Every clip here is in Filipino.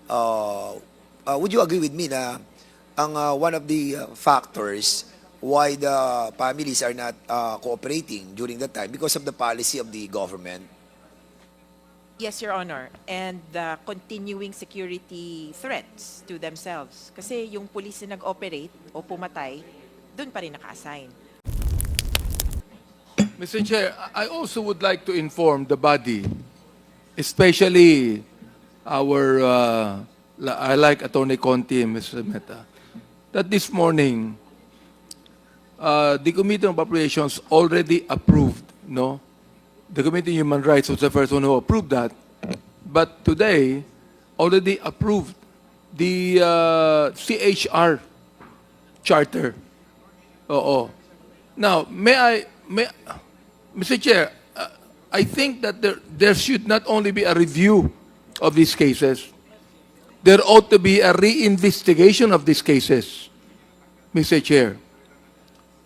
uh, would you agree with me na one of the factors why the families are not cooperating during that time because of the policy of the government? Yes, Your Honor. And the continuing security threats to themselves. Kasi yung police na nag-operate o pumatay, dun pa rin naka-assign. Mr. Chair, I also would like to inform the body, especially our, I like Attorney Conti and Mr. Meta, that this morning, the Committee on Appropriations already approved, no? The Committee on Human Rights was the first one who approved that. But today, already approved the CHR charter. Oo. Now, Mr. Chair, I think that there should not only be a review of these cases, there ought to be a reinvestigation of these cases, Mr. Chair.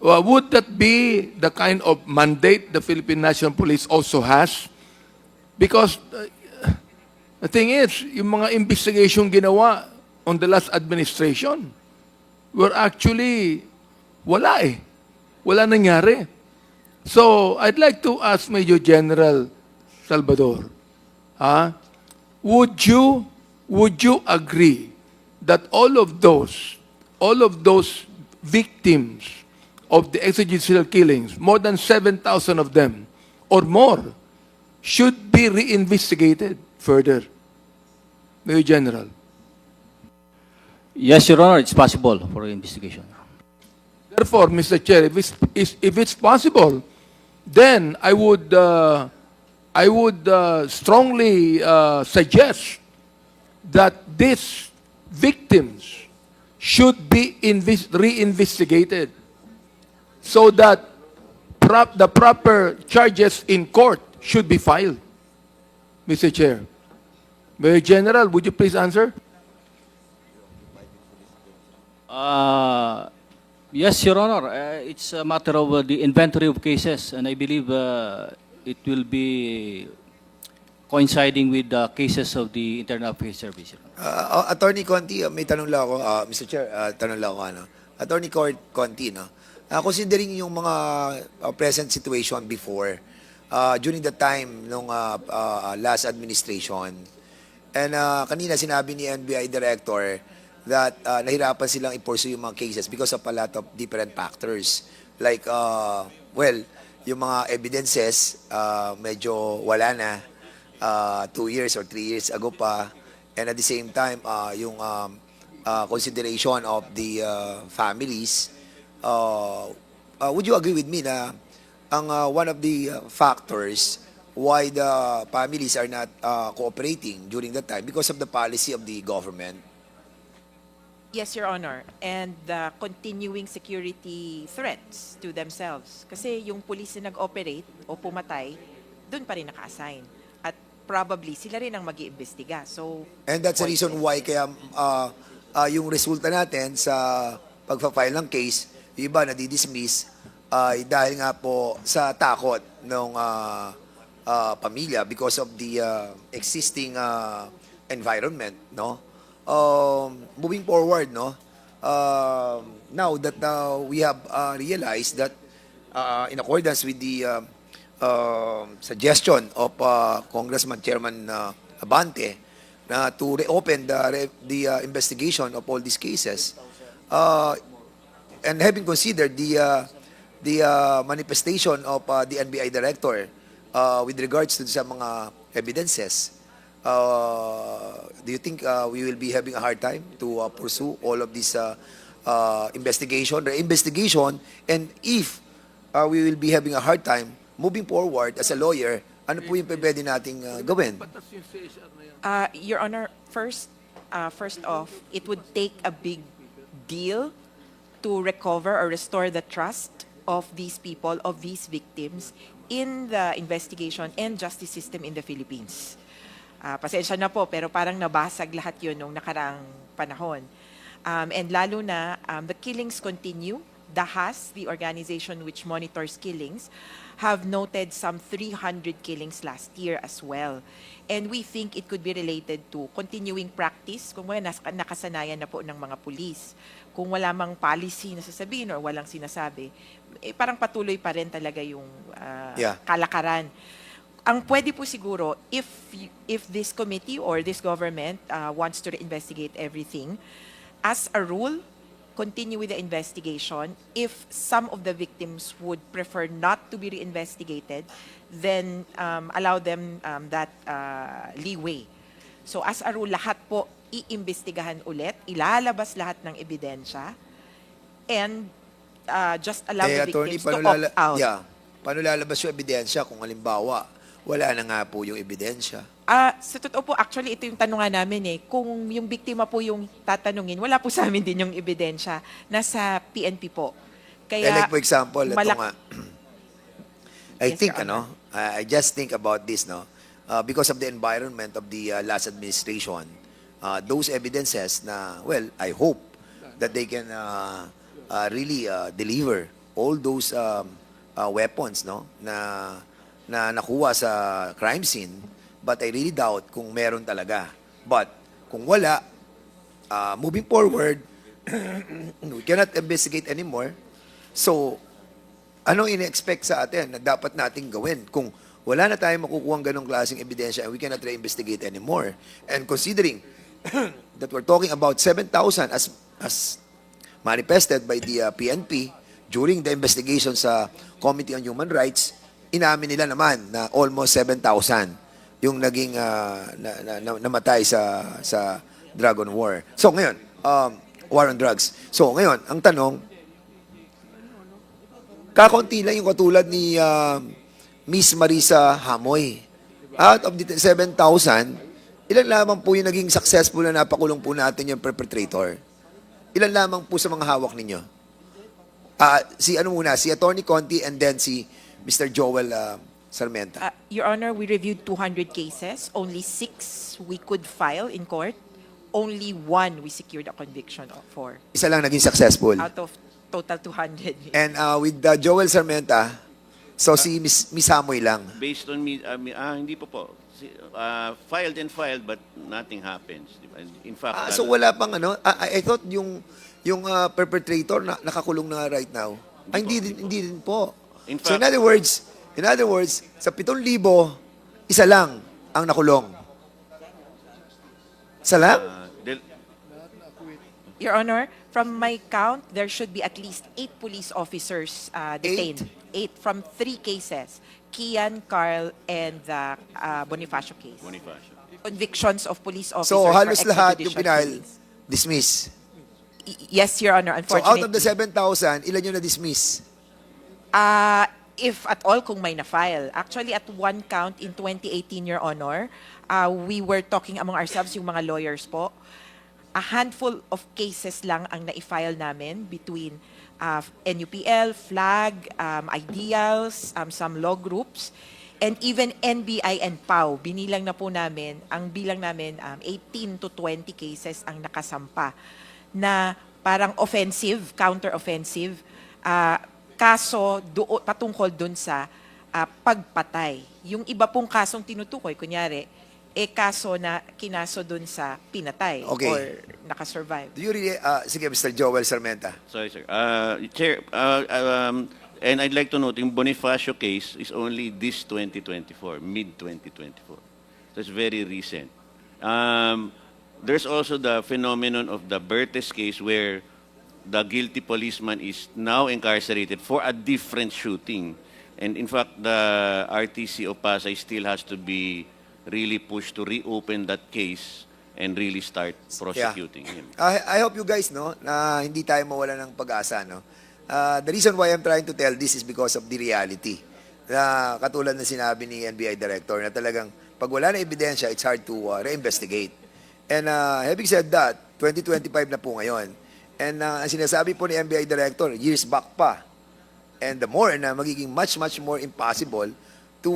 Would that be the kind of mandate the Philippine National Police also has? Because the thing is, yung mga investigation ginawa on the last administration were actually wala eh. Wala nangyari. So, I'd like to ask Major General Salvador, would you agree that all of those victims of the extrajudicial killings, more than 7,000 of them or more, should be reinvestigated further? Major General. Yes, Your Honor, it's possible for investigation. Therefore, Mr. Chair, if it's possible, then I would strongly suggest that these victims should be reinvestigated so that the proper charges in court should be filed. Mr. Chair. Mayor General, would you please answer? Yes, Your Honor. It's a matter of the inventory of cases, and I believe it will be coinciding with the cases of the Internal Affairs Service. Attorney Conti, may tanong lang ako, Mr. Chair, tanong lang ako, Attorney Conti, no? Considering yung mga present situation before, during the time nung last administration, and kanina sinabi ni NBI Director that nahirapan silang i-pursue yung mga cases because of a lot of different factors. Like, well, yung mga evidences, medyo wala na, 2 years or 3 years ago pa. And at the same time, yung consideration of the families, would you agree with me na one of the factors why the families are not cooperating during that time because of the policy of the government? Yes, Your Honor. And the continuing security threats to themselves. Kasi yung police na nag-operate o pumatay, dun pa rin naka-assign. At probably sila rin ang mag-iimbestiga. So, And that's the reason why kaya yung resulta natin sa pagpa-file ng case, yung iba nadidismiss dahil nga po sa takot ng pamilya because of the existing environment, no? Moving forward, no? Now that we have realized that in accordance with the suggestion of Congressman Chairman Abante na to reopen the investigation of all these cases, and having considered the manifestation of the NBI Director with regards to sa mga evidences, do you think we will be having a hard time to pursue all of this investigation? And if we will be having a hard time moving forward as a lawyer, ano po yung pwede nating gawin? Your Honor, first off, it would take a big deal to recover or restore the trust of these people, of these victims, in the investigation and justice system in the Philippines. Pasensya na po, pero parang nabasag lahat yun nung nakaraang panahon. And lalo na, the killings continue, DAHAS, the organization which monitors killings, have noted some 300 killings last year as well. And we think it could be related to continuing practice, kung nakasanayan na po ng mga pulis. Kung wala mang policy na sasabihin or walang sinasabi, parang patuloy pa rin talaga yung kalakaran. Ang pwede po siguro, if this committee or this government wants to investigate everything, as a rule, continue with the investigation. If some of the victims would prefer not to be reinvestigated, then allow them that leeway. So as a rule, lahat po iimbestigahan ulit, ilalabas lahat ng ebidensya, and just allow the victims to opt out. Paano lalabas yung ebidensya kung halimbawa wala na nga po yung ebidensya? Sa totoo po, actually, ito yung tanungan namin kung yung biktima po yung tatanungin, wala po sa amin din yung ebidensya. Nasa PNP po. Kaya, like for example, ito nga. I Yes, think, Your Honor. I just think about this, no? Because of the environment of the last administration, those evidences na, well, I hope that they can really deliver all those weapons, no? Na nakuha sa crime scene, but I really doubt kung meron talaga. But kung wala, moving forward, we cannot investigate anymore. So, ano in-expect sa atin na dapat nating gawin kung wala na tayong makukuha ganong klaseng ebidensya and we cannot re-investigate anymore? And considering that we're talking about 7,000 as manifested by the PNP during the investigation sa Committee on Human Rights, inamin nila naman na almost 7,000 yung naging namatay sa drug on war. So ngayon, war on drugs. So ngayon, ang tanong, kakaunti lang yung katulad ni Miss Marisa Hamoy. Out of the 7,000, ilan lamang po yung naging successful na napakulong po natin yung perpetrator? Ilan lamang po sa mga hawak ninyo? Si Attorney Conti and then si Mr. Joel Sarmenta. Your Honor, we reviewed 200 cases. Only 6 we could file in court. Only 1 we secured a conviction for. Isa lang naging successful. Out of total 200. And with Joel Sarmenta, so si Miss Hamoy lang. Based on me, hindi po po. Filed and filed, but nothing happens. In fact, So wala pang I thought yung perpetrator na nakakulong na right now. Hindi din po. In So fact, in other words, sa 7,000, isa lang ang nakulong. Isa lang? Your Honor, from my count, there should be at least 8 police officers detained. 8 from 3 cases. Kian, Carl, and the Bonifacio case. Bonifacio. Convictions of police officers So halos for lahat yung extrajudicial pinal, killings. dismiss. Yes, Your Honor, So unfortunately. out of the 7,000, ilan yung na-dismiss? If at all, kung may na-file. Actually, at one count in 2018, Your Honor, we were talking among ourselves, yung mga lawyers po. A handful of cases lang ang na-file namin between NUPL, FLAG, Ideals, some law groups, and even NBI and PAO. Binilang na po namin, ang bilang namin, 18 to 20 cases ang nakasampa na parang offensive, counter-offensive, kaso patungkol dun sa pagpatay. Yung iba pong kasong tinutukoy, kunyari, kaso na kinaso dun sa pinatay Okay. or nakasurvive. Do you really, sige Mr. Joel Sarmenta. Sorry, sir. Chair, and I'd like to note, yung Bonifacio case is only this 2024, mid-2024. So it's very recent. There's also the phenomenon of the Bertes case where the guilty policeman is now incarcerated for a different shooting. And in fact, the RTC of Pasay still has to be really pushed to reopen that case and really start prosecuting him. I hope you guys na hindi tayo mawala ng pag-asa, no. The reason why I'm trying to tell this is because of the reality. Katulad na sinabi ni NBI Director na talagang pag wala na ebidensya, it's hard to reinvestigate. And having said that, 2025 na po ngayon. And ang sinasabi po ni NBI Director, years back pa. And the more na magiging much more impossible to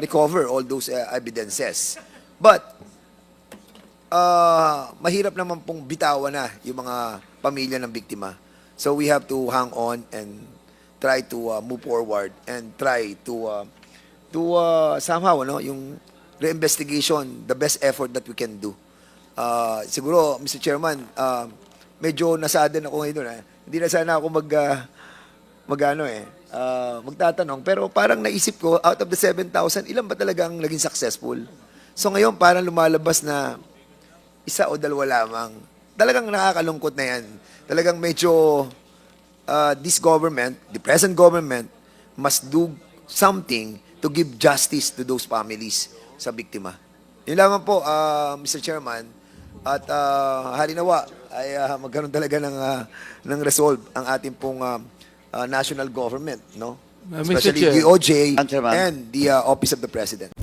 recover all those evidences. But mahirap naman pong bitawan na yung mga pamilya ng biktima. So we have to hang on and try to move forward and try to somehow yung reinvestigation, the best effort that we can do. Siguro, Mr. Chairman, medyo nasadden ako ngayon doon. Hindi na sana ako magtatanong. Pero parang naisip ko, out of the 7,000, ilan ba talagang naging successful? So ngayon, parang lumalabas na isa o dalawa lamang. Talagang nakakalungkot na yan. Talagang medyo this government, the present government, must do something to give justice to those families sa biktima. Yun lamang po, Mr. Chairman. At halinawa ay magkaroon talaga ng resolve ang ating pong national government, no? Mr. Especially Chair. DOJ Answer, ma'am. and the Office of the President.